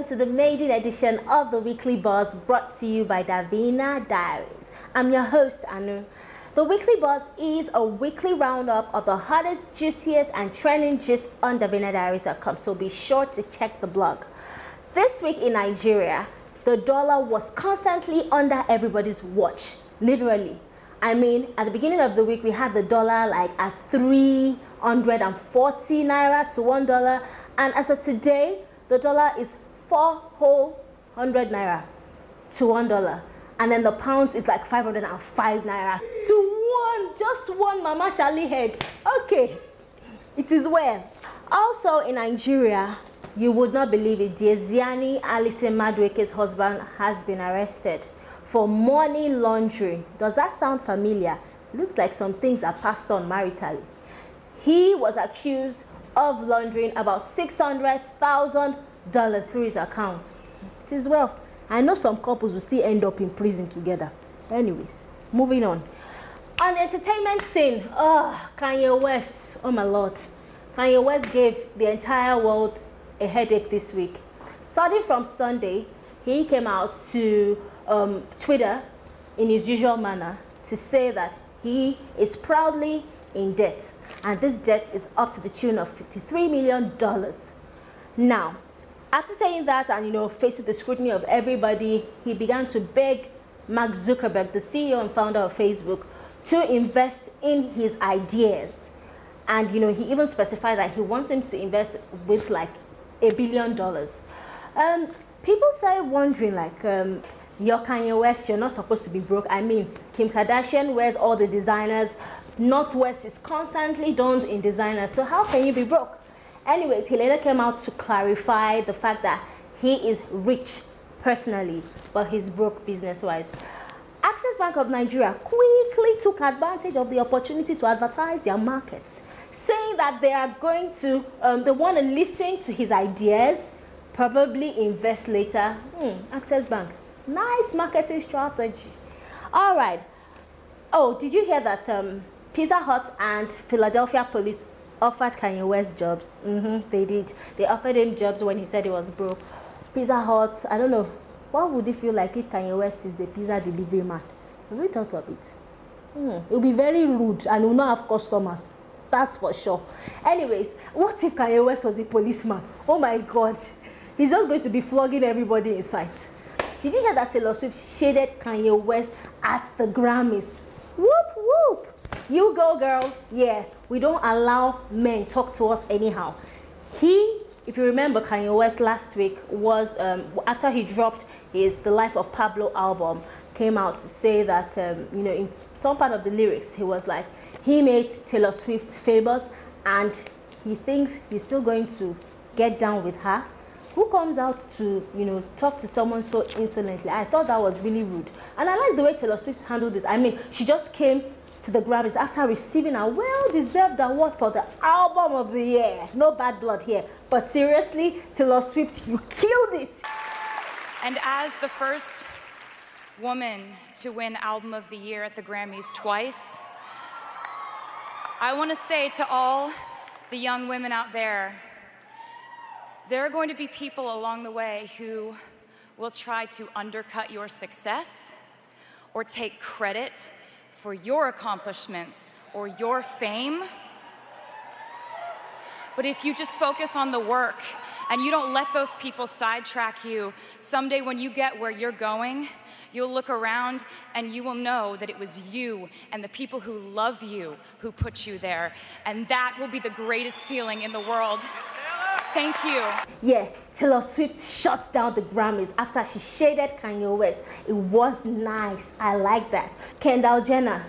welcome to the maiden edition of the Weekly Buzz, brought to you by Davina Diaries. I'm your host, Anu. The Weekly Buzz is a weekly roundup of the hottest, juiciest, and trending gist on DavinaDiaries.com, so be sure to check the blog. This week in Nigeria, the dollar was constantly under everybody's watch, literally. I mean, at the beginning of the week, we had the dollar like at 340 naira to $1, and as of today, the dollar is 400 naira to $1, and then the pounds is like 505 naira to just one Mama Charlie head. Okay, it is well. Also in Nigeria, you would not believe it, Diezani Alison Madueke's husband has been arrested for money laundering. Does that sound familiar? Looks like some things are passed on maritally. He was accused of laundering about $600,000 through his account. It is well. I know some couples will still end up in prison together. Anyways, moving on. On the entertainment scene, Kanye West, oh my lord. Kanye West gave the entire world a headache this week. Starting from Sunday, he came out to Twitter in his usual manner to say that he is proudly in debt, and this debt is up to the tune of $53 million. Now, after saying that and facing the scrutiny of everybody, he began to beg Mark Zuckerberg, the CEO and founder of Facebook, to invest in his ideas. And he even specified that he wants him to invest with like $1 billion. People started wondering, like, you're Kanye West, you're not supposed to be broke. I mean, Kim Kardashian wears all the designers. Northwest is constantly donned in designers. So how can you be broke? Anyways, he later came out to clarify the fact that he is rich personally, but he's broke business-wise. Access Bank of Nigeria quickly took advantage of the opportunity to advertise their markets, saying that they are going to, they want to listen to his ideas, probably invest later. Access Bank, nice marketing strategy. All right. Oh, did you hear that Pizza Hut and Philadelphia police offered Kanye West jobs? They did. They offered him jobs when he said he was broke. Pizza Hut, I don't know. What would it feel like if Kanye West is the pizza delivery man? Have you thought of it? It will be very rude and will not have customers. That's for sure. Anyways, what if Kanye West was a policeman? Oh my God. He's just going to be flogging everybody in sight. Did you hear that Taylor Swift shaded Kanye West at the Grammys? Whoop, whoop. You go, girl. Yeah, we don't allow men talk to us anyhow. If you remember, Kanye West last week was, after he dropped his The Life of Pablo album, came out to say that, in some part of the lyrics, he was like, he made Taylor Swift famous and he thinks he's still going to get down with her. Who comes out to, talk to someone so insolently? I thought that was really rude. And I like the way Taylor Swift handled it. I mean, she just came to the Grammys after receiving a well-deserved award for the album of the year. No bad blood here. But seriously, Taylor Swift, you killed it. And as the first woman to win Album of the Year at the Grammys twice, I want to say to all the young women out there, there are going to be people along the way who will try to undercut your success or take credit for your accomplishments or your fame. But if you just focus on the work and you don't let those people sidetrack you, someday when you get where you're going, you'll look around and you will know that it was you and the people who love you who put you there. And that will be the greatest feeling in the world. Thank you. Yeah, Taylor Swift shut down the Grammys after she shaded Kanye West. It was nice. I like that. Kendall Jenner,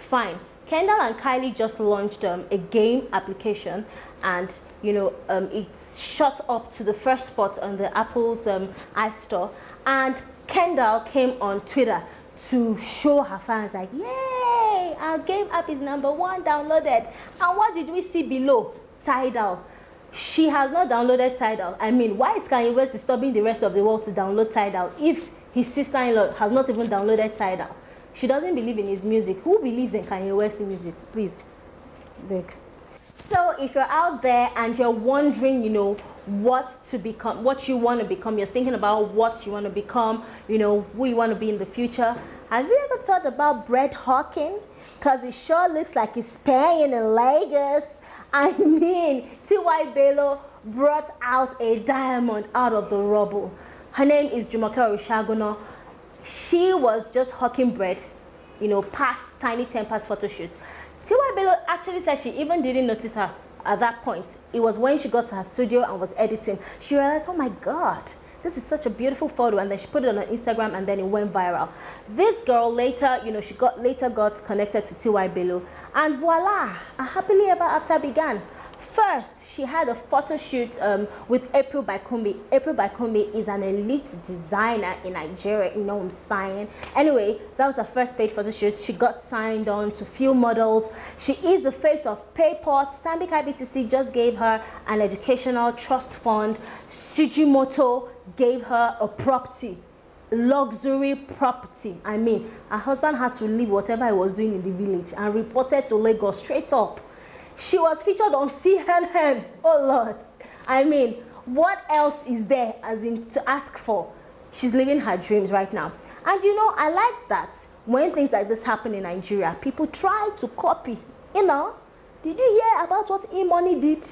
fine. Kendall and Kylie just launched a game application, and it shot up to the first spot on the Apple's App Store. And Kendall came on Twitter to show her fans like, yay, our game app is #1 downloaded. And what did we see below? Tidal. She has not downloaded Tidal. I mean, why is Kanye West disturbing the rest of the world to download Tidal if his sister-in-law has not even downloaded Tidal? She doesn't believe in his music. Who believes in Kanye West's music? Please, beg. So if you're out there and you're wondering, what to become, what you want to become. You're thinking about what you want to become, you know, who you want to be in the future. Have you ever thought about bread hawking? Because it sure looks like he's paying in Lagos. I mean, T.Y. Bello brought out a diamond out of the rubble. Her name is Jumoke Orishagono. She was just hawking bread, you know, past Tiny Temper's photo shoot. T.Y. Bello actually said she even didn't notice her at that point. It was when she got to her studio and was editing. She realized, oh my God, this is such a beautiful photo, and then she put it on her Instagram, and then it went viral. This girl later, you know, she later got connected to T.Y. Bello, and voila, a happily ever after began. First, she had a photo shoot with April Baikumbi. April Baikumbi is an elite designer in Nigeria, you know what I'm saying? Anyway, that was her first paid photo shoot. She got signed on to few models. She is the face of Payport. Stanbic IBTC just gave her an educational trust fund. Sujimoto gave her a property, luxury property. I mean, her husband had to leave whatever he was doing in the village and reported to Lagos straight up. She was featured on CNN. Oh Lord. I mean, what else is there as in to ask for? She's living her dreams right now. And you know, I like that when things like this happen in Nigeria, people try to copy. You know, did you hear about what E-Money did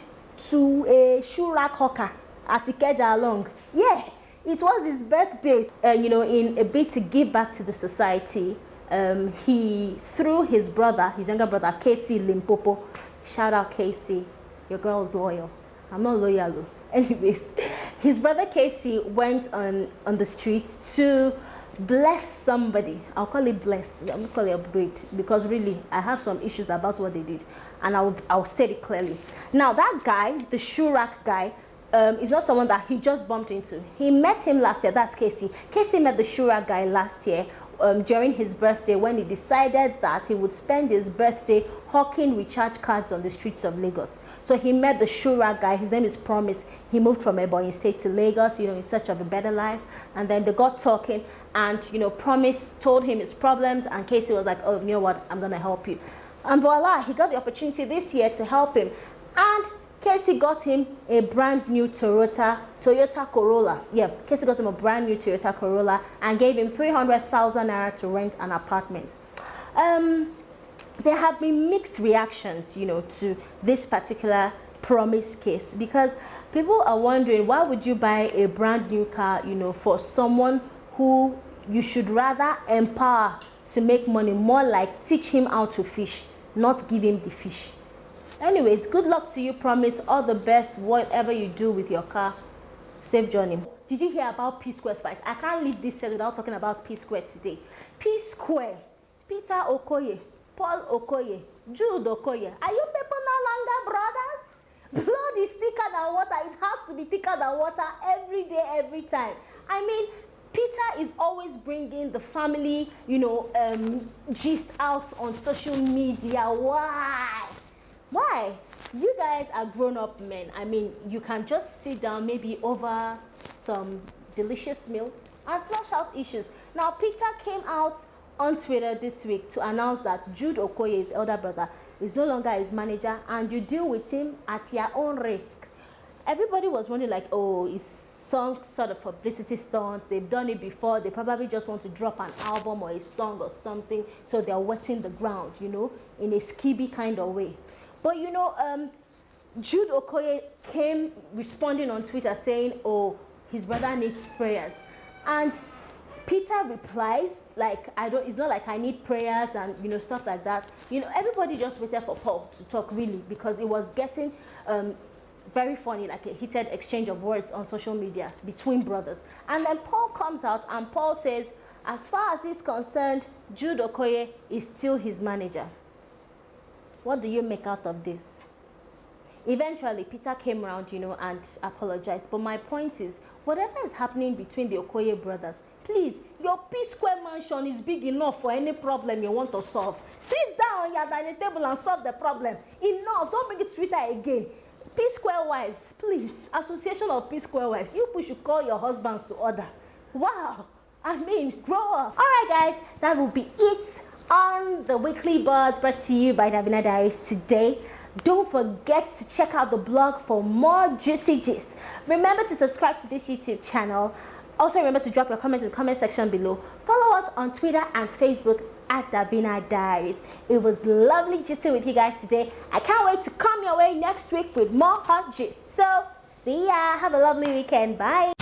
to a shoe rack hawker at Ikeja along? Yeah, it was his birthday. You know, in a bid to give back to the society, he threw his brother, his younger brother, Casey Limpopo. Shout out Casey, your girl's loyal. I'm not loyal though. Anyways, his brother Casey went on the street to bless somebody. I'll call it bless. I'm going to call it upgrade, because really I have some issues about what they did, and I'll state it clearly. Now that guy, the shoe rack guy, is not someone that he just bumped into. He met him last year. That's Casey. Casey met the shoe rack guy last year. During his birthday, when he decided that he would spend his birthday hawking recharge cards on the streets of Lagos. So he met the shoe rack guy. His name is Promise. He moved from Ebonyi State to Lagos, you know, in search of a better life. And then they got talking, and you know, Promise told him his problems, and Casey was like, oh, you know what, I'm gonna help you. And voila, he got the opportunity this year to help him. And Casey got him a brand new Toyota Corolla. Yeah, Casey got him a brand new Toyota Corolla and gave him 300,000 naira to rent an apartment. There have been mixed reactions, you know, to this particular Promise case, because people are wondering, why would you buy a brand new car, you know, for someone who you should rather empower to make money, more like teach him how to fish, not give him the fish. Anyways, good luck to you, Promise. All the best, whatever you do with your car. Safe journey. Did you hear about P-Square's fight? I can't leave this set without talking about P-Square today. P-Square, Peter Okoye, Paul Okoye, Jude Okoye. Are you people no longer brothers? Blood is thicker than water. It has to be thicker than water every day, every time. I mean, Peter is always bringing the family, you know, gist out on social media. Why? Why? You guys are grown-up men. I mean, you can just sit down maybe over some delicious meal and flush out issues. Now, Peter came out on Twitter this week to announce that Jude Okoye, his elder brother, is no longer his manager, and you deal with him at your own risk. Everybody was wondering, like, oh, it's some sort of publicity stunts. They've done it before. They probably just want to drop an album or a song or something, so they're wetting the ground, you know, in a skibby kind of way. But you know, Jude Okoye came responding on Twitter saying, oh, his brother needs prayers. And Peter replies, like, it's not like I need prayers and, you know, stuff like that. You know, everybody just waited for Paul to talk, really, because it was getting very funny, like a heated exchange of words on social media between brothers. And then Paul comes out and Paul says, as far as he's concerned, Jude Okoye is still his manager. What do you make out of this? Eventually, Peter came around, you know, and apologized. But my point is, whatever is happening between the Okoye brothers, please, your P-Square mansion is big enough for any problem you want to solve. Sit down on your dining table and solve the problem. Enough. Don't bring it to Twitter again. P-Square wives, please. Association of P-Square wives. You should call your husbands to order. Wow. I mean, grow up. All right, guys. That will be it on the Weekly Buzz brought to you by Davina Diaries today. Don't forget to check out the blog for more juicy gist. Remember to subscribe to this YouTube channel. Also remember to drop your comments in the comment section below. Follow us on Twitter and Facebook at Davina Diaries. It was lovely gisting with you guys today. I can't wait to come your way next week with more hot gist. So see ya. Have a lovely weekend. Bye.